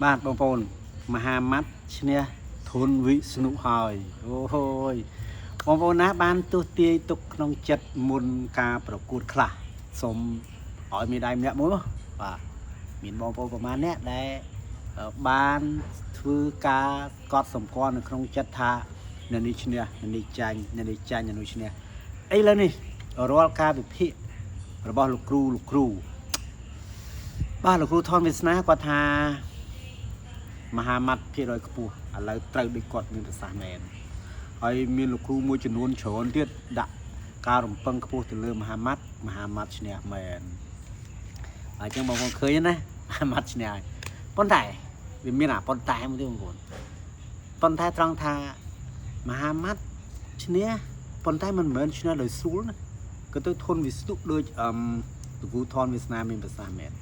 បាទបងប្អូនមហាម៉ាត់ឈ្នះធុនវិស្ណុហើយអូយបងប្អូនណាបានទស្សទាយទុកក្នុងចិត្តមុនការប្រកួតខ្លះសូមឲ្យមានដៃម្នាក់មួយបាទមានបងប្អូនប្រហែលអ្នកដែលបានធ្វើការកត់សម្គាល់នៅក្នុងចិត្តថាអ្នកនេះឈ្នះអ្នកនេះចាញ់អ្នកនេះចាញ់អ្នកនោះឈ្នះឥឡូវនេះរាល់ការវិភាគរបស់លោកគ្រូបាទលោកគ្រូថនវាសនាគាត់ថាមហាម៉ាត់ភាគរយខ្ពស់ឥឡូវត្រូវដូចគាត់មានប្រសាសន៍មែនហើយមានលោកគ្រូមួយចំនួនច្រើនទៀតដាក់ការរំពឹងខ្ពស់ទៅលើមហាម៉ាត់ឈ្នះមែនហើយចឹងបងប្អូនឃើញណាមហាម៉ាត់ឈ្នះហើយប៉ុន្តែវាមានប៉ុន្តែមួយទៀតបងប្អូនប៉ុន្តែត្រង់ថាមហាម៉ាត់ឈ្នះប៉ុន្តែមិនមែនឈ្នះដោយស្រួលណាក៏ទៅធនវិស្ណុដូចលោកគ្រូថនវាសនាមានប្រសាសន៍មែន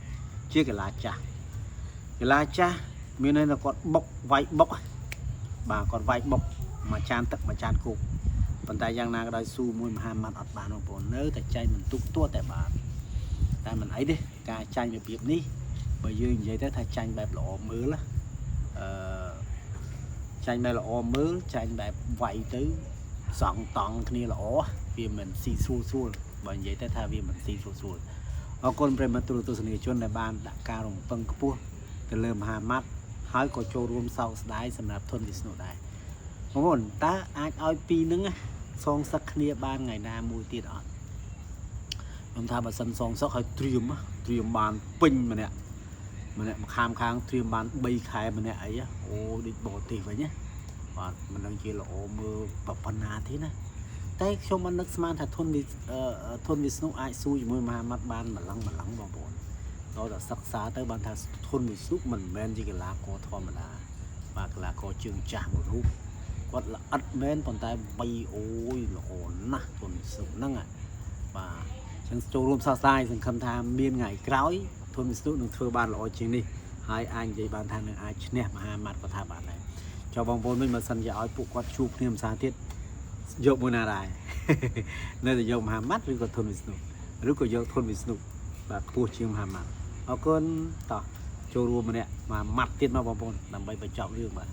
ជាកីឡាចាស់មានន័យថាគាត់បុកវាយបុកបាទគាត់វាយបុកមួយចានទឹកមួយចានគោកប៉ុន្តែយ៉ាងណាក៏ដោយស៊ូមួយមហាម៉ាត់អត់បានបងប្អូននៅតែចាញ់មិនទុកទួតែបានតែមិនអីទេការចាញ់របៀបនេះបើយើងនិយាយទៅថាចាញ់បែបល្អមើលចាញ់បែបល្អមើលចាញ់បែបវាយទៅសង់តង់គ្នាល្អវាមិនស៊ីស្រួលបើនិយាយទៅថាវាមិនស៊ីស្រួលអរគុណប្រិមត្តទូរទស្សនិកជនដែលបានដាក់ការរំពឹងខ្ពស់ទៅលើមហាម៉ាត់ហើយក៏ចូលរួមសោកស្ដាយសម្រាប់ធនវិស្ណុដែរបងប្អូនតើអាចឲ្យពីរហ្នឹងសងសឹកគ្នាបានថ្ងៃណាមួយទៀតអត់ខ្ញុំថាបើសិនសងសឹកឲ្យត្រៀមបានពេញម្នាក់មកខាងត្រៀមបាន3ខែម្នាក់អីអូដូចបរទេសវិញណាបាទមិនដឹងជាល្អមើលប៉ុណ្ណាទេណាតែខ្ញុំមិននឹកស្មានថាធនវិស្ណុអាចស៊ូជាមួយមហាម៉ាត់បានម្លឹងបងប្អូនដល់តែសិក្សាទៅបានថាធនវិស្ណុមិនមែនជាកីឡាករធម្មតាបាទកីឡាករជើងចាស់មួយរូបគាត់ល្អិតមែនប៉ុន្តែបីអូយល្អណាស់ធនវិស្ណុហ្នឹងបាទចឹងចូលរួមសរសើរសង្ឃឹមថាមានថ្ងៃក្រោយធនវិស្ណុនឹងធ្វើបានល្អជាងនេះហើយអាចនិយាយបានថានឹងអាចឈ្នះមហាម៉ាត់ក៏ថាបានដែរចុះបងប្អូនវិញបើសិនជាឲ្យពួកគាត់ជួបគ្នាម្សិលទៀតយកមួយណាដែរនៅតែយកមហាម៉ាត់ឬក៏ធនវិស្ណុឬក៏យកធនវិស្ណុបាទខ្ពស់ជាងមហាម៉ាត់អរគុណតោះចូលរួមម្នាក់មកម៉ាត់ទៀតមកបងប្អូនដើម្បីបញ្ចប់រឿងបាទ